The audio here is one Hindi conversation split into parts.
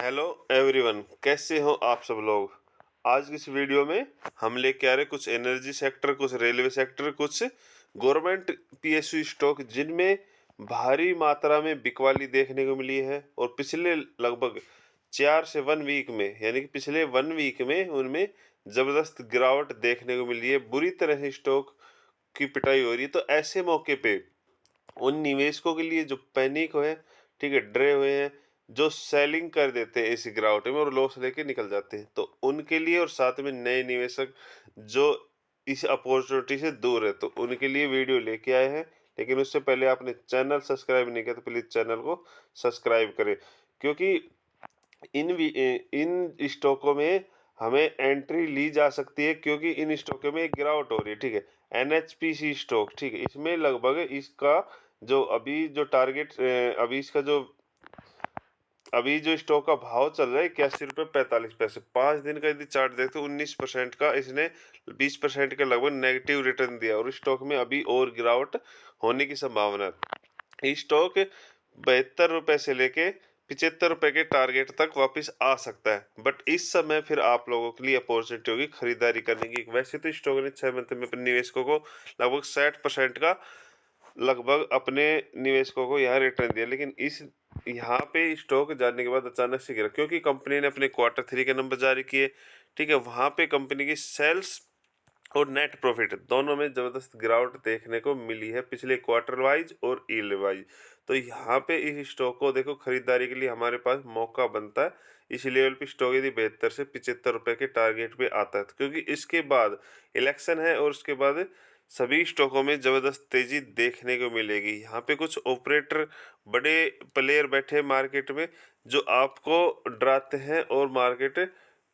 हेलो एवरीवन, कैसे हो आप सब लोग। आज की इस वीडियो में हम लेके आ रहे कुछ एनर्जी सेक्टर, कुछ रेलवे सेक्टर, कुछ गवर्नमेंट पीएसयू स्टॉक जिनमें भारी मात्रा में बिकवाली देखने को मिली है और पिछले लगभग 4 से 1 वीक में, यानी कि पिछले 1 वीक में उनमें जबरदस्त गिरावट देखने को मिली है। बुरी तरह से स्टॉक की पिटाई हो रही है। तो ऐसे मौके पे उन निवेशकों के लिए जो पैनिक हुए, ठीक है, डरे हुए हैं, जो सेलिंग कर देते हैं इस गिरावट में और लॉस लेके निकल जाते हैं, तो उनके लिए और साथ में नए निवेशक जो इस अपॉर्चुनिटी से दूर है, तो उनके लिए वीडियो लेके आए हैं। लेकिन उससे पहले आपने चैनल सब्सक्राइब नहीं किया तो प्लीज़ चैनल को सब्सक्राइब करें, क्योंकि इन स्टॉकों में हमें एंट्री ली जा सकती है, क्योंकि इन स्टॉकों में एक गिरावट हो रही है। ठीक है, एनएचपीसी स्टॉक, ठीक है, इसमें लगभग इसका जो अभी जो टारगेट अभी जो स्टॉक का भाव चल रहा है 81 रुपये 45 पैसे। 5 दिन का यदि चार्ट देखते तो 19% का इसने 20% के लगभग नेगेटिव रिटर्न दिया और स्टॉक में अभी और गिरावट होने की संभावना है। स्टॉक 72 रुपये से लेके 75 रुपये के टारगेट तक वापस आ सकता है, बट इस समय फिर आप लोगों के लिए अपॉर्चुनिटी होगी खरीदारी करने की। वैसे तो स्टॉक ने 6 मंथ में अपने निवेशकों को लगभग 60% का लगभग अपने निवेशकों को यहाँ रिटर्न दिया, लेकिन इस यहाँ पे स्टॉक जाने के बाद अचानक से गिरा, क्योंकि कंपनी ने अपने Q3 के नंबर जारी किए। ठीक है, वहाँ पे कंपनी की सेल्स और नेट प्रॉफिट दोनों में जबरदस्त गिरावट देखने को मिली है, पिछले क्वार्टर वाइज और ईयर वाइज। तो यहाँ पे इस स्टॉक को देखो, खरीदारी के लिए हमारे पास मौका बनता है। इस लेवल पे स्टॉक यदि 72 से 75 रुपये के टारगेट पे आता है, क्योंकि इसके बाद इलेक्शन है और उसके बाद सभी स्टॉकों में जबरदस्त तेजी देखने को मिलेगी। यहाँ पे कुछ ऑपरेटर, बड़े प्लेयर बैठे मार्केट में, जो आपको डराते हैं और मार्केट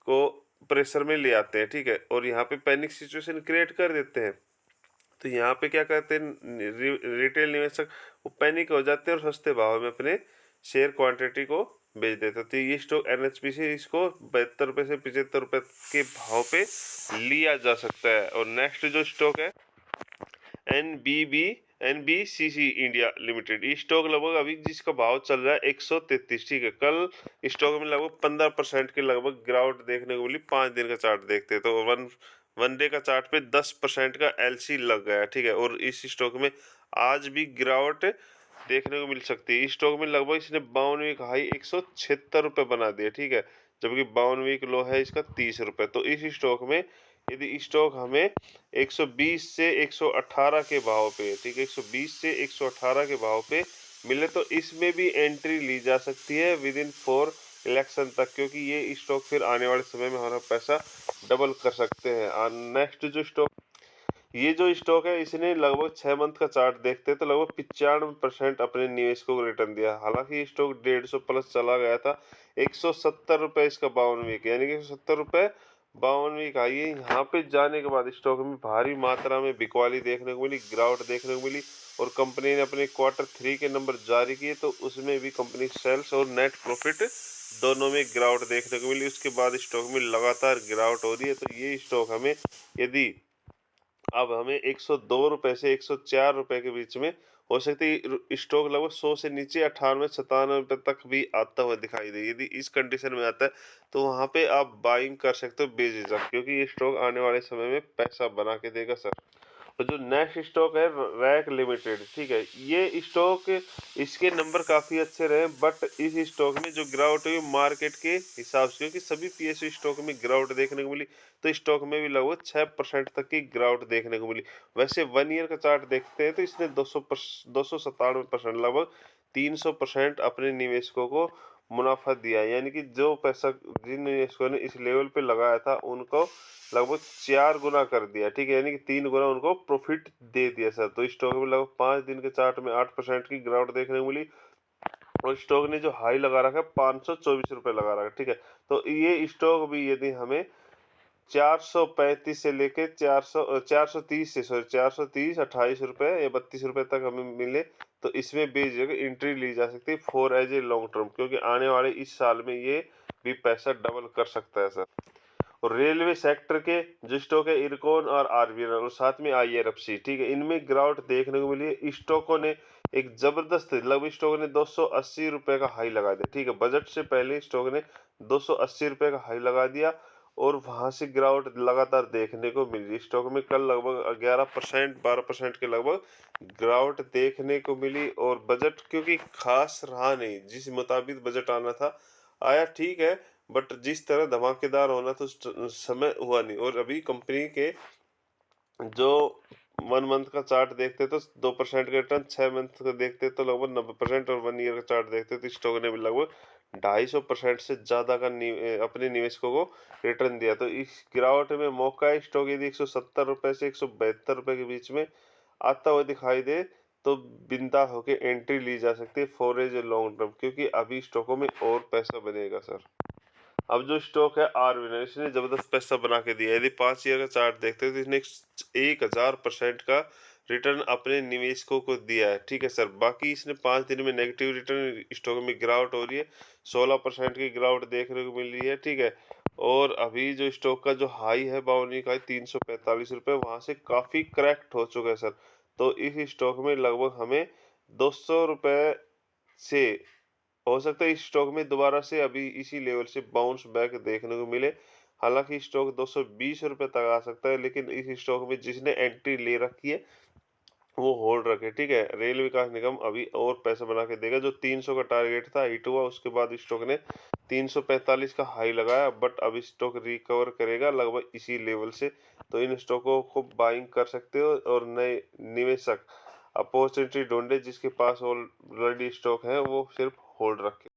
को प्रेशर में ले आते हैं। ठीक है, और यहाँ पे पैनिक सिचुएशन क्रिएट कर देते हैं। तो यहाँ पे क्या करते हैं रिटेल निवेशक, वो पैनिक हो जाते हैं और सस्ते भाव में अपने शेयर क्वांटिटी को बेच देते हैं। तो ये स्टॉक एनएचपीसी इसको 72 रुपये से 75 रुपये के भाव पे लिया जा सकता है। और नेक्स्ट जो स्टॉक है एनबीसीसी इंडिया लिमिटेड, ये स्टॉक लगभग अभी जिसका भाव चल रहा है 133। ठीक है, कल स्टॉक में लगभग 15% के लगभग गिरावट देखने को मिली। 5 दिन का चार्ट देखते हैं तो वन डे का चार्ट पे 10% का एलसी लग गया। ठीक है, और इस स्टॉक में आज भी गिरावट देखने को मिल सकती है। इस स्टॉक में लगभग इसने 52वीं हाई 176 रुपये बना दिया। ठीक है, जबकि 52वीं लो है इसका 30 रुपये। तो इस स्टॉक में यदि स्टॉक हमें 120 से 118 के भाव पे, ठीक है, 120 से 118 के भाव पे मिले तो इसमें भी एंट्री ली जा सकती है विद इन 4 इलेक्शन तक, क्योंकि ये स्टॉक फिर आने वाले समय में हमारा पैसा डबल कर सकते हैं। नेक्स्ट जो स्टॉक, ये जो स्टॉक है इसने लगभग 6 मंथ का चार्ट देखते हैं तो लगभग 95% अपने निवेशकों को रिटर्न दिया। हालांकि स्टॉक 150 प्लस चला गया था। 170 रुपये इसका 52 वीक, यानी कि 170 रुपये 52वीं का। ये यहाँ पे जाने के बाद स्टॉक में भारी मात्रा में बिकवाली देखने को मिली, गिरावट देखने को मिली, और कंपनी ने अपने Q3 के नंबर जारी किए तो उसमें भी कंपनी सेल्स और नेट प्रॉफिट दोनों में गिरावट देखने को मिली। उसके बाद स्टॉक में लगातार गिरावट हो रही है। तो ये स्टॉक हमें यदि अब हमें 102 रुपये से 104 रुपये के बीच में हो सकती है, स्टॉक लगभग 100 से नीचे 98 97 रुपये तक भी आता हुआ दिखाई दे। यदि इस कंडीशन में आता है तो वहां पे आप बाइंग कर सकते हो बेझिझक, क्योंकि ये स्टॉक आने वाले समय में पैसा बना के देगा सर। तो जो नेक्स्ट स्टॉक है रैक लिमिटेड, ठीक है, ये स्टॉक, इसके नंबर काफ़ी अच्छे रहे, बट इस स्टॉक में जो गिरावट हुई मार्केट के हिसाब से, क्योंकि सभी पीएसयू स्टॉक में गिरावट देखने को मिली, तो स्टॉक में भी लगभग 6% तक की गिरावट देखने को मिली। वैसे 1 ईयर का चार्ट देखते हैं तो इसने 297% लगभग 300% अपने निवेशकों को मुनाफा दिया, यानी कि जो पैसा जिन निवेशकों ने इस लेवल पे लगाया था उनको लगभग 4 गुना कर दिया। ठीक है, यानी कि 3 गुना उनको प्रॉफिट दे दिया सर। तो स्टॉक में लगभग 5 दिन के चार्ट में 8% की गिरावट देखने को मिली, और स्टॉक ने जो हाई लगा रखा है 524 रुपये लगा रखा है। ठीक है, तो ये स्टॉक भी यदि हमें 435 से लेके 430 से, सॉरी, 430 28 रुपये या 32 रुपये तक हमें मिले तो इसमें बेझिझक एंट्री ली जा सकती है for as a long term, क्योंकि आने वाले इस साल में ये भी पैसा डबल कर सकता है सर। और रेलवे सेक्टर के जो स्टॉक है इरकॉन और आरबीएल और साथ में आईआरएफसी, ठीक है, इनमें गिरावट देखने को मिली है। स्टॉकों ने एक जबरदस्त लगभग स्टॉक ने 280 रुपए का हाई लगा दिया। ठीक है, बजट से पहले स्टॉक ने 280 रुपए का हाई लगा दिया और वहां से गिरावट लगातार देखने को मिल रही। स्टॉक में कल लगभग 11% 12% के लगभग गिरावट देखने को मिली और बजट क्योंकि खास रहा नहीं, जिस मुताबिक बजट आना था आया, ठीक है, बट जिस तरह धमाकेदार होना तो समय हुआ नहीं। और अभी कंपनी के जो 1 मंथ का चार्ट देखते तो 2% का रिटर्न, 6 मंथ का देखते तो लगभग 90% और 1 ईयर का चार्ट देखते तो स्टॉक ने भी लगभग 250% से ज़्यादा का अपने निवेशकों को रिटर्न दिया। तो इस गिरावट में मौका है, स्टॉक यदि 170 रुपए से 172 रुपए के बीच में आता हुआ दिखाई दे तो बिंदा होके एंट्री ली जा सकती है फॉर एज लॉन्ग टर्म, क्योंकि अभी स्टॉकों में और पैसा बनेगा सर। अब जो स्टॉक है आर विनर, इसने जबरदस्त पैसा बना के दिया है। यदि 5 ईयर का चार्ट देखते हैं तो इसने 1000% का रिटर्न अपने निवेशकों को दिया है। ठीक है सर, बाकी इसने 5 दिन में नेगेटिव रिटर्न, स्टॉक में गिरावट हो रही है, 16% की गिरावट देखने को मिल रही है। ठीक है, और अभी जो स्टॉक का जो हाई है बावनी का 345 रुपये, वहां से काफी करेक्ट हो चुका है सर। तो इस स्टॉक में लगभग हमें 200 रुपये से हो सकता है इस स्टॉक में दोबारा से अभी इसी लेवल से बाउंस बैक देखने को मिले। हालांकि स्टॉक 220 रुपये तक आ सकता है, लेकिन इस स्टॉक में जिसने एंट्री ले रखी है वो होल्ड रखे। ठीक है, रेल विकास निगम अभी और पैसा बना के देगा। जो 300 का टारगेट था हिट हुआ, उसके बाद स्टॉक ने 345 का हाई लगाया, बट अब स्टॉक रिकवर करेगा लगभग इसी लेवल से। तो इन स्टॉकों को बाइंग कर सकते हो और नए निवेशक अपॉर्चुनिटी ढूंढे, जिसके पास ऑलरेडी स्टॉक है वो सिर्फ होल्ड रखे।